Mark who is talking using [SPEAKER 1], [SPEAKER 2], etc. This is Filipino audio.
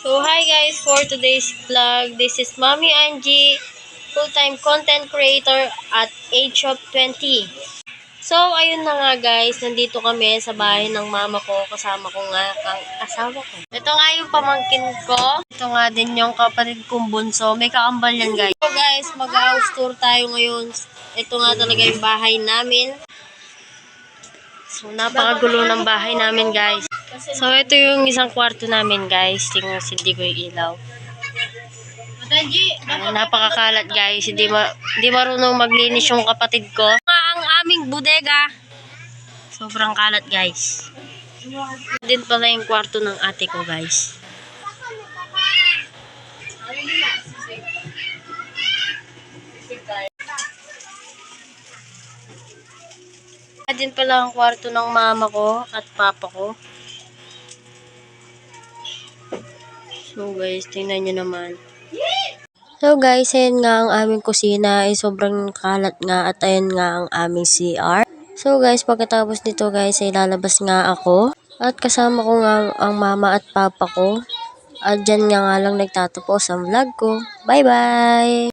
[SPEAKER 1] So hi guys, for today's vlog, this is Mommy Angie, full-time content creator at age of 20. So ayun na nga guys, nandito kami sa bahay ng mama ko, kasama ko nga ang asawa ko. Ito nga yung pamangkin ko, ito nga din yung kapatid kong bunso, may kaambal yan guys. So guys, mag-house tour tayo ngayon. Ito nga talaga yung bahay namin. So napakagulo ng bahay namin guys. So, ito yung isang kwarto namin, guys. Tingnan, hindi ko yung ilaw. Napakakalat, guys. Hindi marunong maglinis yung kapatid ko. Ang aming bodega. Sobrang kalat, guys. Din pala yung kwarto ng ate ko, guys. Din pala ang kwarto ng mama ko at papa ko. So guys, tingnan nyo naman. So guys, ayan nga ang aming kusina ay sobrang kalat nga at ayan nga ang aming CR. So guys, pagkatapos nito guys ay lalabas nga ako at kasama ko nga ang mama at papa ko. At dyan nga lang nagtatapos ang vlog ko. Bye bye!